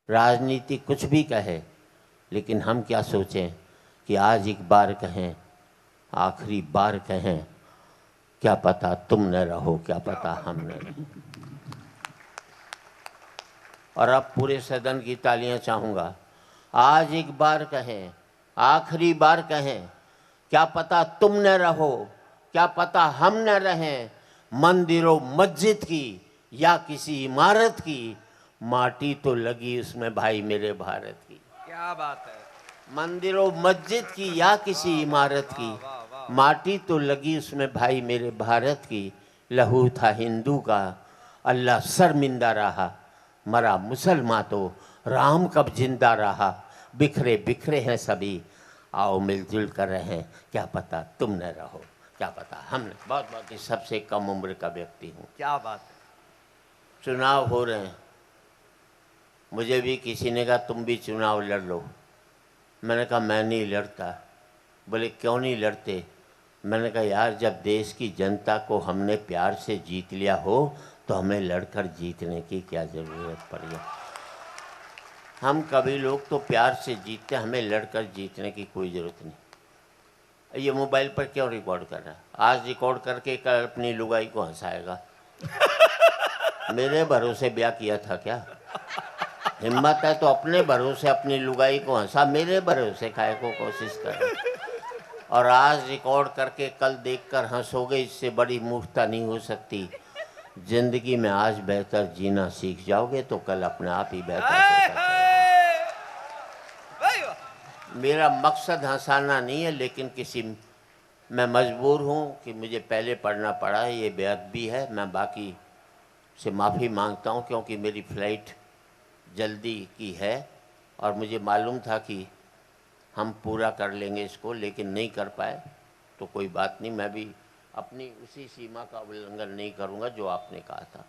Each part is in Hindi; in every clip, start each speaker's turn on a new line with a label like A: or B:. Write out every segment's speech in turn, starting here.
A: राजनीति कुछ भी कहे, लेकिन हम क्या सोचें कि आज एक बार कहें, आखिरी बार कहें, क्या पता तुम न रहो, क्या पता हम न रहें। और अब पूरे सदन की तालियां चाहूँगा। आज एक बार कहें, आखिरी बार कहें, क्या पता तुम न रहो, क्या पता हम न रहें। मंदिरों मस्जिद की या किसी इमारत की, माटी तो लगी उसमें भाई मेरे भारत की।
B: क्या बात है।
A: मंदिरों मस्जिद की या किसी इमारत की, माटी तो लगी उसमें भाई मेरे भारत की। लहू था हिंदू का, अल्लाह शर्मिंदा रहा, मरा मुसलमान तो राम कब जिंदा रहा। बिखरे बिखरे हैं सभी, आओ मिलजुल कर रहें, क्या पता तुम न रहो, क्या पता हम न। बहुत बहुत ही सबसे कम उम्र का व्यक्ति हूँ।
B: क्या बात है।
A: चुनाव हो रहे हैं, मुझे भी किसी ने कहा तुम भी चुनाव लड़ लो। मैंने कहा मैं नहीं लड़ता। बोले क्यों नहीं लड़ते? मैंने कहा यार, जब देश की जनता को हमने प्यार से जीत लिया हो तो हमें लड़कर जीतने की क्या ज़रूरत पड़ी है। हम कभी लोग तो प्यार से जीतते, हमें लड़कर जीतने की कोई ज़रूरत नहीं। ये मोबाइल पर क्यों रिकॉर्ड कर रहा है? आज रिकॉर्ड करके कल अपनी लुगाई को हंसाएगा। मेरे भरोसे ब्याह किया था क्या? हिम्मत है तो अपने भरोसे अपनी लुगाई को हंसा, मेरे भरोसे खाए को कोशिश कर। और आज रिकॉर्ड करके कल देखकर हंसोगे, इससे बड़ी मूर्खता नहीं हो सकती। जिंदगी में आज बेहतर जीना सीख जाओगे तो कल अपने आप ही बेहतर होता है। मेरा मकसद हंसाना नहीं है, लेकिन मैं मजबूर हूँ कि मुझे पहले पढ़ना पड़ा है, ये बेअदबी है। मैं बाकी से माफ़ी मांगता हूँ, क्योंकि मेरी फ़्लाइट जल्दी की है और मुझे मालूम था कि हम पूरा कर लेंगे इसको, लेकिन नहीं कर पाए तो कोई बात नहीं। मैं भी अपनी उसी सीमा का उल्लंघन नहीं करूंगा जो आपने कहा था।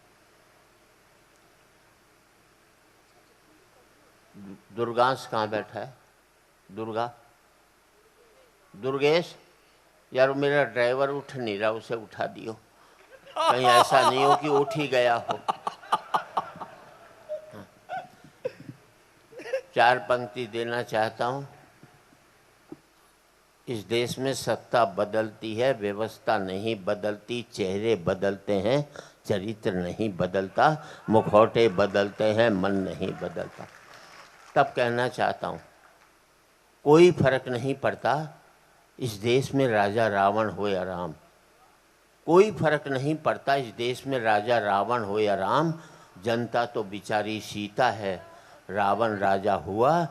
A: दुर्गांश कहाँ बैठा है? दुर्गेश, यार मेरा ड्राइवर उठ नहीं रहा, उसे उठा दियो, कहीं ऐसा नहीं हो कि उठ ही गया हो। 4 पंक्ति देना चाहता हूँ। इस देश में सत्ता बदलती है, व्यवस्था नहीं बदलती। चेहरे बदलते हैं, चरित्र नहीं बदलता। मुखौटे बदलते हैं, मन नहीं बदलता। तब कहना चाहता हूँ, कोई फर्क नहीं पड़ता इस देश में राजा रावण हो या राम। कोई फर्क नहीं पड़ता इस देश में राजा रावण हो या राम। जनता तो बेचारी सीता है। रावण राजा हुआ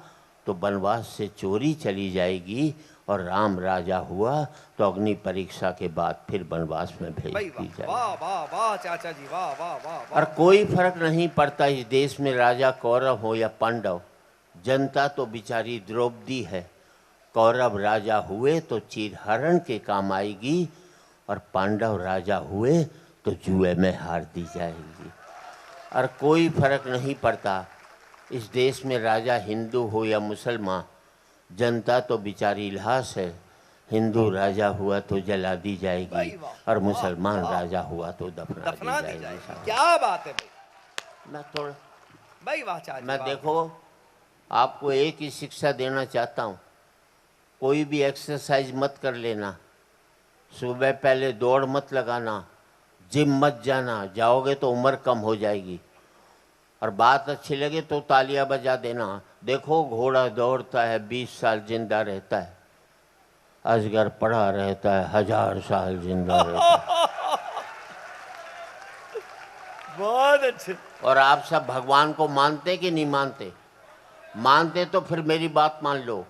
A: तो वनवास से चोरी चली जाएगी, और राम राजा हुआ तो अग्नि परीक्षा के बाद फिर वनवास में भेज दी जाएगी।
B: वाह वाह वाह चाचा जी, वाह वाह वाह।
A: और कोई फर्क नहीं पड़ता इस देश में राजा कौरव हो या पांडव। जनता तो बेचारी द्रौपदी है। कौरव राजा हुए तो चीरहरण के काम आएगी, और पांडव राजा हुए तो जुए में हार दी जाएगी। और कोई फर्क नहीं पड़ता इस देश में राजा हिंदू हो या मुसलमान। जनता तो बेचारी लाश है। हिंदू राजा हुआ तो जला दी जाएगी, और मुसलमान राजा हुआ तो दफना दी जाएगी।
B: क्या बात है भाई।
A: मैं थोड़ा
B: भाई वाह चाचा।
A: मैं देखो, आपको एक ही शिक्षा देना चाहता हूँ, कोई भी एक्सरसाइज मत कर लेना। सुबह पहले दौड़ मत लगाना, जिम मत जाना, जाओगे तो उम्र कम हो जाएगी। और बात अच्छी लगे तो तालियां बजा देना। देखो, घोड़ा दौड़ता है 20 साल जिंदा रहता है, अजगर पड़ा रहता है 1000 साल जिंदा रहता है।
B: बहुत अच्छे।
A: और आप सब भगवान को मानते कि नहीं मानते? मानते तो फिर मेरी बात मान लो।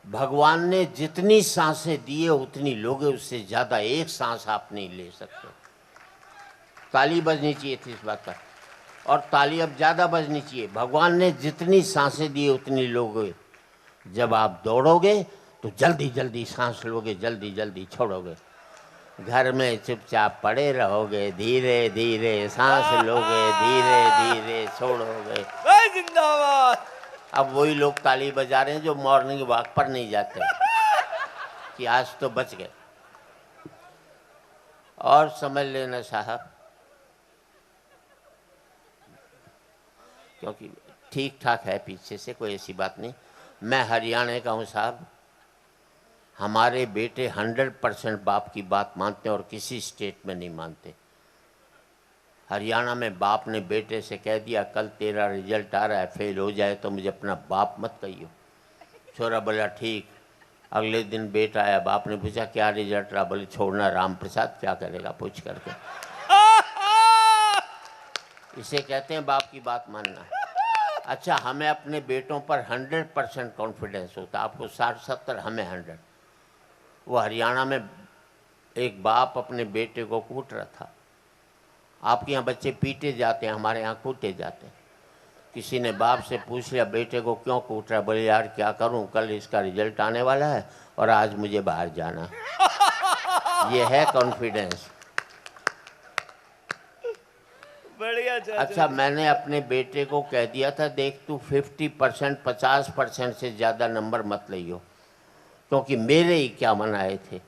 A: भगवान ने जितनी सांसें दी है उतनी लोगे, उससे ज़्यादा एक सांस आप नहीं ले सकते। ताली बजनी चाहिए थी इस बात पर, और ताली अब ज़्यादा बजनी चाहिए। भगवान ने जितनी सांसें दी उतनी लोगे। जब आप दौड़ोगे तो जल्दी जल्दी सांस लोगे, जल्दी जल्दी छोड़ोगे। घर में चुपचाप पड़े रहोगे, धीरे धीरे सांस लोगे, धीरे धीरे छोड़ोगे।
B: जिंदाबाद।
A: अब वही लोग ताली बजा रहे हैं जो मॉर्निंग वॉक पर नहीं जाते कि आज तो बच गए। और समझ लेना साहब, क्योंकि ठीक ठाक है पीछे से, कोई ऐसी बात नहीं। मैं हरियाणा का हूँ साहब। हमारे बेटे 100% बाप की बात मानते हैं और किसी स्टेट में नहीं मानते। हरियाणा में बाप ने बेटे से कह दिया कल तेरा रिजल्ट आ रहा है, फेल हो जाए तो मुझे अपना बाप मत कहियो। छोरा बोला ठीक। अगले दिन बेटा आया, बाप ने पूछा क्या रिजल्ट रहा? बोले छोड़ना राम प्रसाद, क्या करेगा पूछ करके। इसे कहते हैं बाप की बात मानना। अच्छा, हमें अपने बेटों पर 100% कॉन्फिडेंस होता, आपको 60-70, हमें 100। वो हरियाणा में एक बाप अपने बेटे को कूट रहा था। आपके यहाँ बच्चे पीटे जाते हैं, हमारे यहाँ कूटे जाते हैं। किसी ने बाप से पूछ लिया बेटे को क्यों कूट रहा है? बोले यार क्या करूं, कल इसका रिजल्ट आने वाला है और आज मुझे बाहर जाना। ये है कॉन्फिडेंस।
B: बढ़िया चाचा।
A: अच्छा, मैंने अपने बेटे को कह दिया था देख तू 50%, 50% से ज़्यादा नंबर मत लियो, क्योंकि मेरे ही क्या मनाए थे।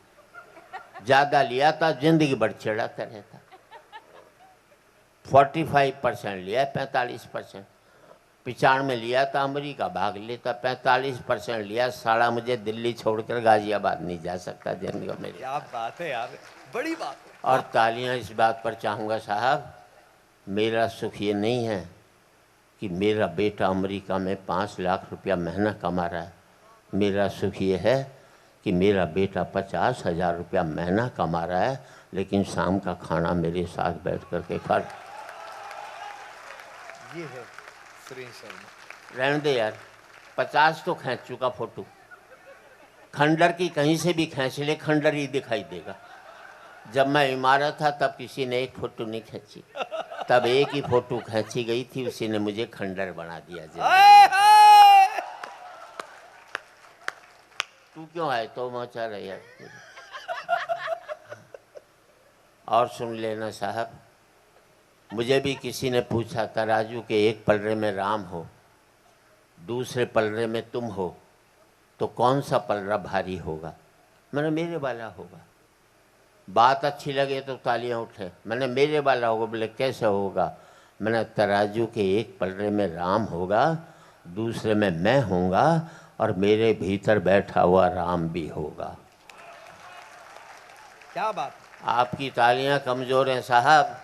A: ज़्यादा लिया था जिंदगी भर चिढ़ाता रहता। 45% लिया, 45%। 95 में लिया था अमेरिका भाग लेता, 45% लिया। साला मुझे दिल्ली छोड़कर गाजियाबाद नहीं जा सकता जिंदगी में।
B: क्या बात है यार, बड़ी बात है।
A: और तालियां इस बात पर चाहूँगा साहब, मेरा सुख ये नहीं है कि मेरा बेटा अमेरिका में 5 लाख रुपया महीना कमा रहा है। मेरा सुख ये है कि मेरा बेटा 50,000 रुपया महीना कमा रहा है, लेकिन शाम का खाना मेरे साथ बैठ कर के खा।
B: ये है सुरेश शर्मा।
A: रहने दे यार, 50 तो खींच चुका फोटो। खंडर की कहीं से भी खींच ले, खंडर ही दिखाई देगा। जब मैं इमारत था तब किसी ने एक फोटो नहीं खींची, तब एक ही फोटो खींची गई थी, उसी ने मुझे खंडर बना दिया। तू क्यों आए तो मचा रहे यार। और सुन लेना साहब, मुझे भी किसी ने पूछा तराजू के एक पलड़े में राम हो, दूसरे पलड़े में तुम हो, तो कौन सा पलड़ा भारी होगा? मैंने मेरे वाला होगा। बात अच्छी लगे तो तालियां उठे। मैंने मेरे वाला होगा। बोले कैसे होगा? मैंने तराजू के एक पलड़े में राम होगा, दूसरे में मैं होऊंगा और मेरे भीतर बैठा हुआ राम भी होगा।
B: क्या बात।
A: आपकी तालियां कमज़ोर हैं साहब।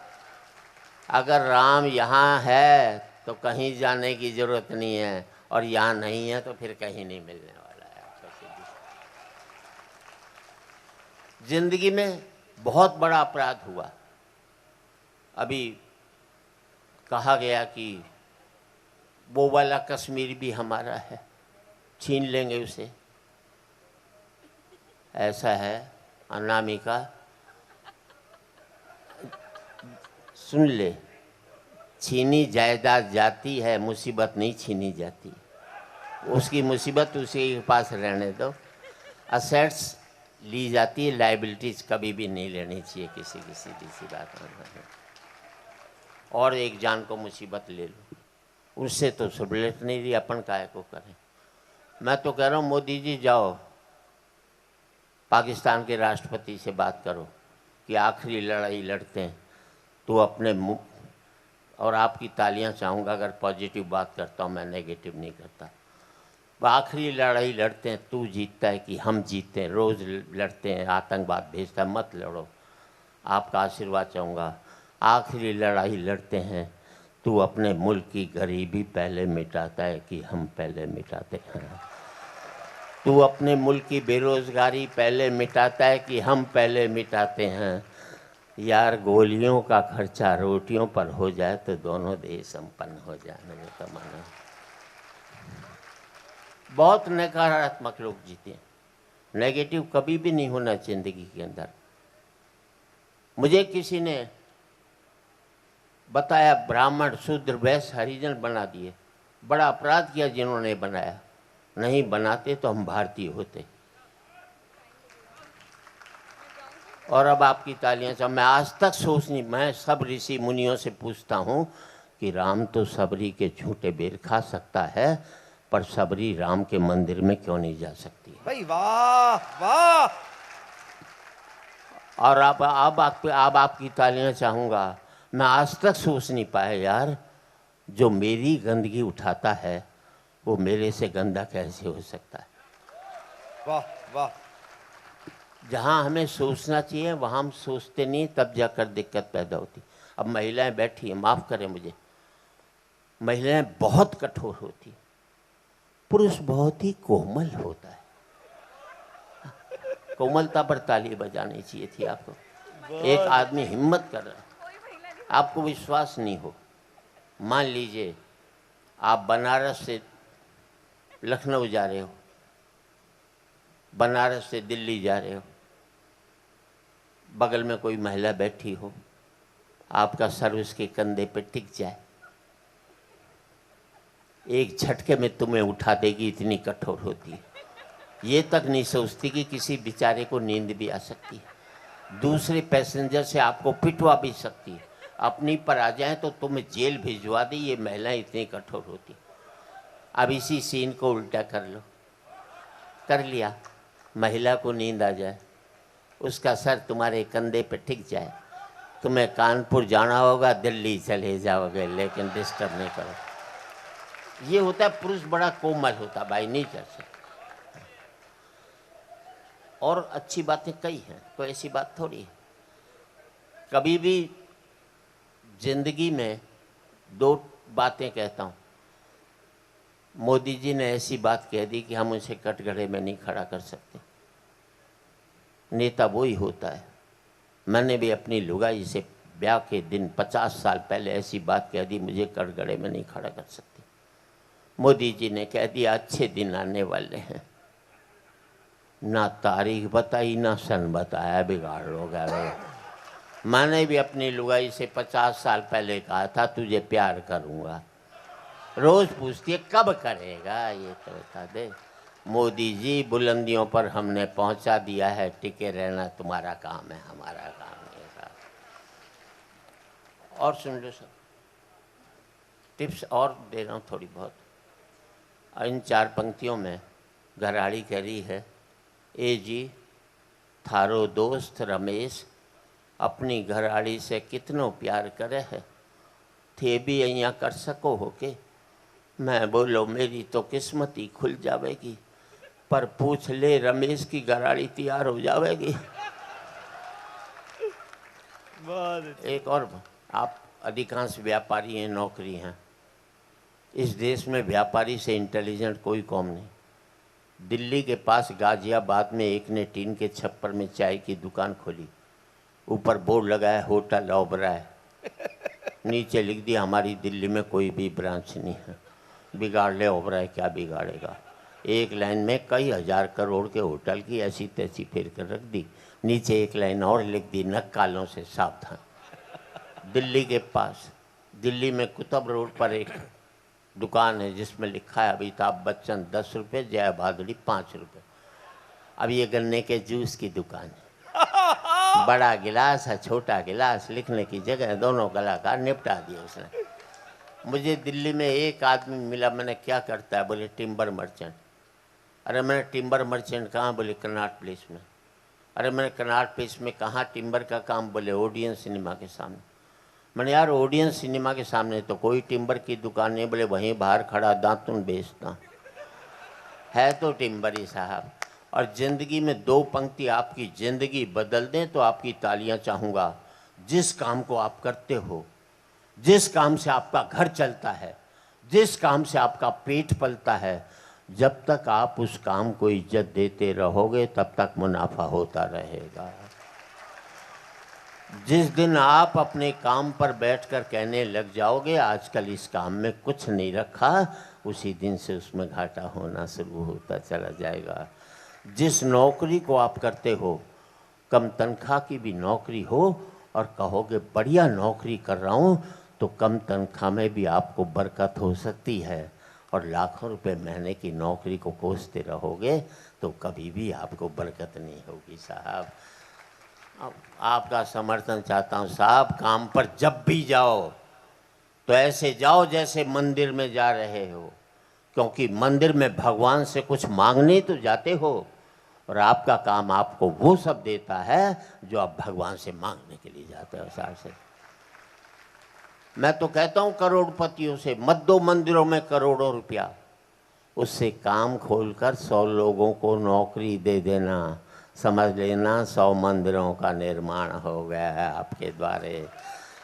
A: अगर राम यहाँ है तो कहीं जाने की ज़रूरत नहीं है, और यहाँ नहीं है तो फिर कहीं नहीं मिलने वाला है। जिंदगी में बहुत बड़ा अपराध हुआ। अभी कहा गया कि वो वाला कश्मीर भी हमारा है, छीन लेंगे उसे। ऐसा है अनामिका, सुन ले, छीनी जायदाद जाती है, मुसीबत नहीं छीनी जाती। उसकी मुसीबत उसी के पास रहने दो। असेट्स ली जाती है, लाइबिलिटीज कभी भी नहीं लेनी चाहिए किसी की, सीधी सी बात है। और एक जान को मुसीबत ले लो, उससे तो सुबलेट नहीं रही, अपन काय को करें। मैं तो कह रहा हूँ मोदी जी जाओ पाकिस्तान के राष्ट्रपति से बात करो कि आखिरी लड़ाई लड़ते हैं तो अपने मुँह, और आपकी तालियां चाहूँगा अगर पॉजिटिव बात करता हूँ, मैं नेगेटिव नहीं करता। वो आखिरी लड़ाई लड़ते हैं, तू जीतता है कि हम जीतते हैं? रोज़ लड़ते हैं, आतंकवाद भेजता है, मत लड़ो। आपका आशीर्वाद चाहूँगा। आखिरी लड़ाई लड़ते हैं, तू अपने मुल्क की गरीबी पहले मिटाता है कि हम पहले मिटाते हैं? तू अपने मुल्क की बेरोज़गारी पहले मिटाता है कि हम पहले मिटाते हैं? यार गोलियों का खर्चा रोटियों पर हो जाए तो दोनों देश संपन्न हो जाने में तमन्ना। बहुत नकारात्मक लोग जीते हैं, नेगेटिव कभी भी नहीं होना जिंदगी के अंदर। मुझे किसी ने बताया ब्राह्मण शूद्र वैश्य हरिजन बना दिए, बड़ा अपराध किया जिन्होंने बनाया। नहीं बनाते तो हम भारतीय होते। और अब आपकी तालियां से मैं आज तक सोच नहीं, मैं सब ऋषि मुनियों से पूछता हूँ कि राम तो सबरी के झूठे बेर खा सकता है, पर सबरी राम के मंदिर में क्यों नहीं जा सकती है?
B: भाई वाह वाह।
A: और अब आपकी तालियां चाहूँगा। मैं आज तक सोच नहीं पाया यार, जो मेरी गंदगी उठाता है वो मेरे से गंदा कैसे हो सकता है।
B: वाह वाह।
A: जहाँ हमें सोचना चाहिए वहाँ हम सोचते नहीं, तब जाकर दिक्कत पैदा होती। अब महिलाएं बैठी हैं, माफ़ करें मुझे, महिलाएं बहुत कठोर होती हैं, पुरुष बहुत ही कोमल होता है। कोमलता पर ताली बजानी चाहिए थी आपको। एक आदमी हिम्मत कर रहा है, आपको विश्वास नहीं हो, मान लीजिए आप बनारस से लखनऊ जा रहे हो, बनारस से दिल्ली जा रहे हो, बगल में कोई महिला बैठी हो, आपका सर उसके कंधे पे टिक जाए, एक झटके में तुम्हें उठा देगी, इतनी कठोर होती है। ये तक नहीं सोचती कि किसी बेचारे को नींद भी आ सकती है, दूसरे पैसेंजर से आपको पिटवा भी सकती है, अपनी पर आ जाए तो तुम्हें जेल भिजवा दी। ये महिलाएं इतनी कठोर होती। अब इसी सीन को उल्टा कर लो, कर लिया, महिला को नींद आ जाए, उसका सर तुम्हारे कंधे पे टिक जाए, तुम्हें कानपुर जाना होगा, दिल्ली चले जाओगे, लेकिन डिस्टर्ब नहीं करो। ये होता है पुरुष बड़ा कोमल होता भाई, नहीं कर सकता। और अच्छी बातें कई हैं, कोई ऐसी बात थोड़ी है। कभी भी जिंदगी में दो बातें कहता हूँ। मोदी जी ने ऐसी बात कह दी कि हम उसे कटघरे में नहीं खड़ा कर सकते। नेता वो ही होता है। मैंने भी अपनी लुगाई से ब्याह के दिन 50 साल पहले ऐसी बात कह दी, मुझे कटघरे में नहीं खड़ा कर सकते। मोदी जी ने कह दिया अच्छे दिन आने वाले हैं, ना तारीख बताई ना सन बताया, बिगाड़ लोगे। मैंने भी अपनी लुगाई से 50 साल पहले कहा था तुझे प्यार करूँगा, रोज़ पूछती है कब करेगा, ये तो बता दे। मोदी जी बुलंदियों पर हमने पहुंचा दिया है, टिके रहना तुम्हारा काम है, हमारा काम नहीं है। और सुन लो सब टिप्स और दे रहा हूँ थोड़ी बहुत। इन 4 पंक्तियों में घराड़ी कह रही है, ए जी थारो दोस्त रमेश अपनी घराड़ी से कितनो प्यार करे है, थे भी અહીંયા कर सको हो के। मैं बोलो मेरी तो किस्मत ही खुल जाएगी, पर पूछ ले रमेश की घराड़ी तैयार हो जाएगी। एक और, आप अधिकांश व्यापारी हैं, नौकरी हैं, इस देश में व्यापारी से इंटेलिजेंट कोई कौम नहीं। दिल्ली के पास गाजियाबाद में एक ने टीन के छप्पर में चाय की दुकान खोली, ऊपर बोर्ड लगाया होटल ओबराय, नीचे लिख दिया हमारी दिल्ली में कोई भी ब्रांच नहीं है, बिगाड़ ले ओबराय, क्या बिगाड़ेगा। एक लाइन में कई हजार करोड़ के होटल की ऐसी तैसी फेर कर रख दी, नीचे एक लाइन और लिख दी नक्कालों से सावधान। दिल्ली के पास, दिल्ली में कुतुब रोड पर एक दुकान है जिसमें लिखा है अमिताभ बच्चन 10 रुपये, जया भादुड़ी 5 रुपये। अब ये गन्ने के जूस की दुकान है, बड़ा गिलास है, छोटा गिलास, लिखने की जगह, दोनों कलाकार निपटा दिए उसने। मुझे दिल्ली में एक आदमी मिला, मैंने क्या करता है, बोले टिम्बर मर्चेंट। अरे मैंने टिम्बर मर्चेंट कहाँ, बोले कनॉट प्लेस में। अरे मैंने कनॉट प्लेस में कहाँ टिम्बर का काम, बोले ओडियन सिनेमा के सामने। मैंने यार ओडियन सिनेमा के सामने तो कोई टिम्बर की दुकान नहीं, बोले वहीं बाहर खड़ा दातुन बेचता है तो टिम्बर ही साहब। और ज़िंदगी में 2 पंक्ति आपकी ज़िंदगी बदल दें तो आपकी तालियां चाहूँगा। जिस काम को आप करते हो, जिस काम से आपका घर चलता है, जिस काम से आपका पेट पलता है, जब तक आप उस काम को इज्जत देते रहोगे तब तक मुनाफा होता रहेगा। जिस दिन आप अपने काम पर बैठकर कहने लग जाओगे आजकल इस काम में कुछ नहीं रखा, उसी दिन से उसमें घाटा होना शुरू होता चला जाएगा। जिस नौकरी को आप करते हो, कम तनख्वाह की भी नौकरी हो, और कहोगे बढ़िया नौकरी कर रहा हूँ, तो कम तनख्वाह में भी आपको बरकत हो सकती है। और लाखों रुपए महीने की नौकरी को कोसते रहोगे तो कभी भी आपको बरकत नहीं होगी साहब। आपका समर्थन चाहता हूँ साहब, काम पर जब भी जाओ तो ऐसे जाओ जैसे मंदिर में जा रहे हो, क्योंकि मंदिर में भगवान से कुछ मांगने तो जाते हो, और आपका काम आपको वो सब देता है जो आप भगवान से मांगने के लिए जाते हो। साहब से मैं तो कहता हूँ करोड़पतियों से मत दो मंदिरों में करोड़ों रुपया, उससे काम खोलकर 100 लोगों को नौकरी दे देना, समझ लेना 100 मंदिरों का निर्माण हो गया है आपके द्वारे।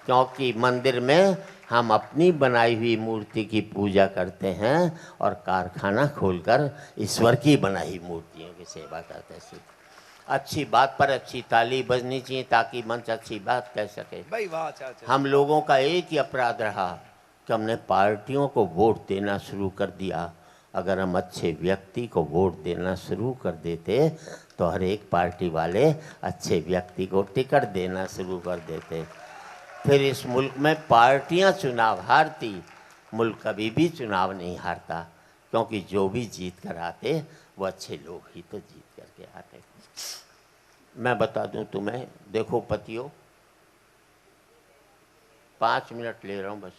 A: क्योंकि मंदिर में हम अपनी बनाई हुई मूर्ति की पूजा करते हैं और कारखाना खोलकर ईश्वर की बनाई मूर्तियों की सेवा करते हैं। अच्छी बात पर अच्छी ताली बजनी चाहिए ताकि मंच अच्छी बात कह सके।
B: भाई वाह, चाचा।
A: हम लोगों का एक ही अपराध रहा कि हमने पार्टियों को वोट देना शुरू कर दिया। अगर हम अच्छे व्यक्ति को वोट देना शुरू कर देते तो हर एक पार्टी वाले अच्छे व्यक्ति को टिकट देना शुरू कर देते। फिर इस मुल्क में पार्टियां चुनाव हारती, मुल्क कभी भी चुनाव नहीं हारता, क्योंकि जो भी जीत कर आते वो अच्छे लोग ही तो जीत करके आते। मैं बता दूं तुम्हें, देखो पतियों, 5 मिनट ले रहा हूं, बस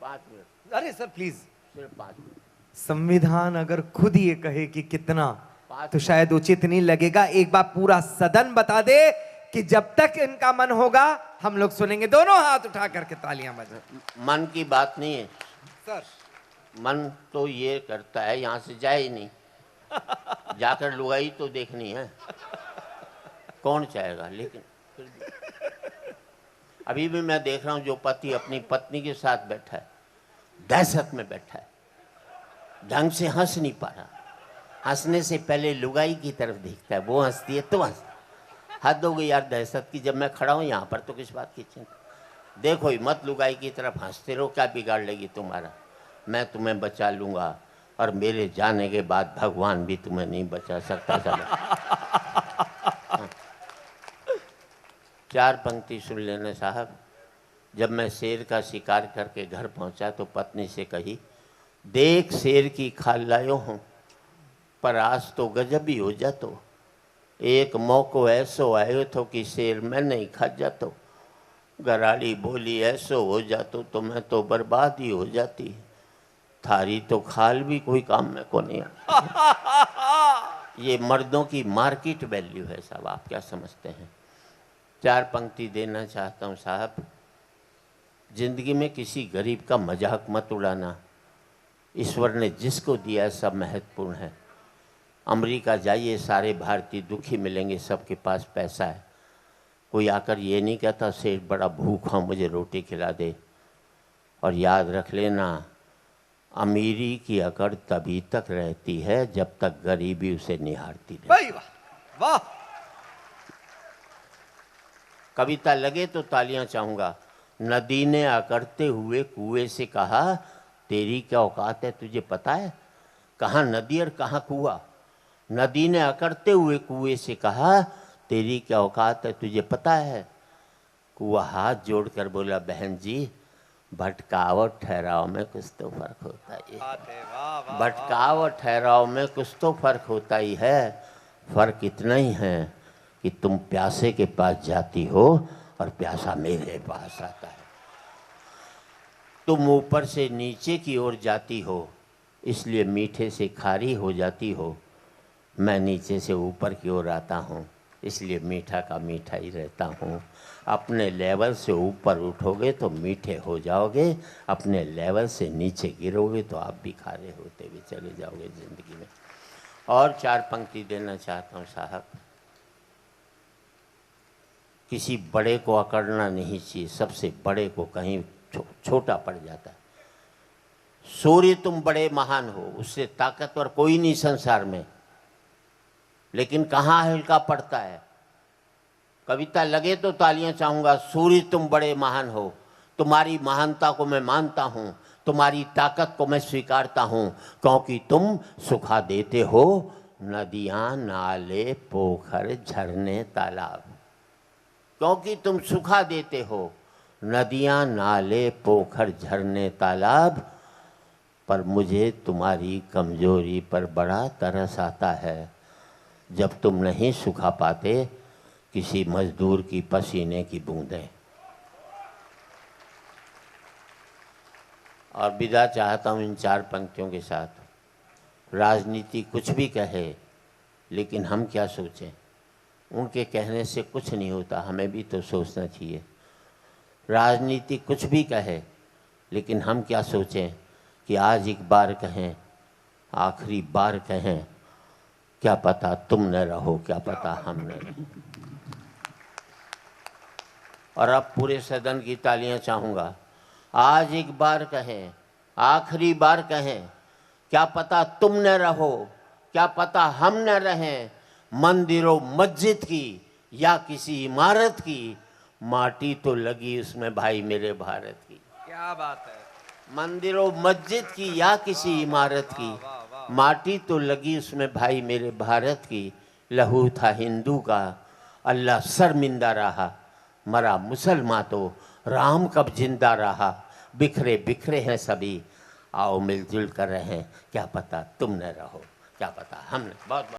A: 5 मिनट।
B: अरे सर प्लीज,
A: सिर्फ 5 मिनट।
C: संविधान अगर खुद ये कहे कि कितना,
A: पाँच
C: तो शायद उचित नहीं लगेगा। एक बार पूरा सदन बता दे कि जब तक इनका मन होगा हम लोग सुनेंगे। दोनों हाथ उठा करके तालियां बजा।
A: मन की बात नहीं है
B: सर।
A: मन तो ये करता है यहाँ से जाए ही नहीं, जाकर लुगाई तो देखनी है, कौन चाहेगा। लेकिन फिर भी अभी भी मैं देख रहा हूँ जो पति अपनी पत्नी के साथ बैठा है, दहशत में बैठा है, ढंग से हंस नहीं पा रहा, हंसने से पहले लुगाई की तरफ देखता है, वो हंसती है तो हंस। हद हो गई यार दहशत की, जब मैं खड़ा हूँ यहाँ पर तो किस बात की चिंता। देखो ही मत, लुगाई की तरफ हंसते रहो, क्या बिगाड़ लेगी तुम्हारा। मैं तुम्हें बचा लूँगा और मेरे जाने के बाद भगवान भी तुम्हें नहीं बचा सकता। चलो 4 पंक्ति सुन लेना साहब। जब मैं शेर का शिकार करके घर पहुंचा तो पत्नी से कही, देख शेर की खाल लायो हूँ, पर आज तो गजब ही हो जातो। एक मौको ऐसो आयो तो कि शेर मैं नहीं खा जातो। घराड़ी बोली, ऐसो हो जातो तो मैं तो बर्बाद ही हो जाती, थारी तो खाल भी कोई काम में को नहीं आती। ये मर्दों की मार्केट वैल्यू है साहब, आप क्या समझते हैं। 4 पंक्ति देना चाहता हूँ साहब। जिंदगी में किसी गरीब का मजाक मत उड़ाना। ईश्वर ने जिसको दिया है सब महत्वपूर्ण है। अमेरिका जाइए, सारे भारतीय दुखी मिलेंगे, सबके पास पैसा है। कोई आकर ये नहीं कहता सेठ बड़ा भूखा मुझे रोटी खिला दे। और याद रख लेना, अमीरी की अकड़ तभी तक रहती है जब तक गरीबी उसे निहारती रहती।
B: भाई वाह वाह।
A: कविता लगे तो तालियां चाहूंगा। नदी ने अकड़ते हुए कुएं से कहा, तेरी क्या औकात है तुझे पता है। कहाँ नदी और कहाँ कुआं। नदी ने अकड़ते हुए कुएं से कहा, तेरी क्या औकात है तुझे पता है। कुआं हाथ जोड़कर बोला, बहन जी भटकाव और ठहराव में कुछ तो फर्क होता ही है। भटकाव और ठहराव में कुछ तो फर्क होता ही है। फर्क इतना ही है कि तुम प्यासे के पास जाती हो और प्यासा मेरे पास आता है। तुम ऊपर से नीचे की ओर जाती हो, इसलिए मीठे से खारी हो जाती हो। मैं नीचे से ऊपर की ओर आता हूँ, इसलिए मीठा का मीठा ही रहता हूँ। अपने लेवल से ऊपर उठोगे तो मीठे हो जाओगे, अपने लेवल से नीचे गिरोगे तो आप भी खारे होते हुए चले जाओगे ज़िंदगी में। और 4 पंक्ति देना चाहता हूँ साहब। किसी बड़े को अकड़ना नहीं चाहिए, सबसे बड़े को कहीं छोटा पड़ जाता है। सूर्य तुम बड़े महान हो, उससे ताकतवर कोई नहीं संसार में, लेकिन कहाँ हल्का पड़ता है। कविता लगे तो तालियां चाहूंगा। सूर्य तुम बड़े महान हो, तुम्हारी महानता को मैं मानता हूँ, तुम्हारी ताकत को मैं स्वीकारता हूँ, क्योंकि तुम सुखा देते हो नदियाँ नाले पोखर झरने तालाब। क्योंकि तुम सुखा देते हो नदियाँ नाले पोखर झरने तालाब। पर मुझे तुम्हारी कमजोरी पर बड़ा तरस आता है, जब तुम नहीं सुखा पाते किसी मजदूर की पसीने की बूंदें। और विदा चाहता हूँ इन 4 पंक्तियों के साथ। राजनीति कुछ भी कहे, लेकिन हम क्या सोचें। उनके कहने से कुछ नहीं होता, हमें भी तो सोचना चाहिए। राजनीति कुछ भी कहे, लेकिन हम क्या सोचें कि आज एक बार कहें, आखिरी बार कहें, क्या पता तुम न रहो, क्या पता हम न रहो। और अब पूरे सदन की तालियां चाहूँगा। आज एक बार कहें, आखिरी बार कहें, क्या पता तुम न रहो, क्या पता हम न रहें। मंदिरों मस्जिद की या किसी इमारत की, माटी तो लगी उसमें भाई मेरे भारत की।
C: क्या बात है।
A: मंदिरों मस्जिद की या किसी इमारत की, माटी तो लगी उसमें भाई मेरे भारत की। लहू था हिंदू का, अल्लाह शर्मिंदा रहा, मरा मुसलमान तो राम कब जिंदा रहा। बिखरे बिखरे हैं सभी, आओ मिलजुल कर रहें, क्या पता तुम न रहो, क्या पता हम न। बहुत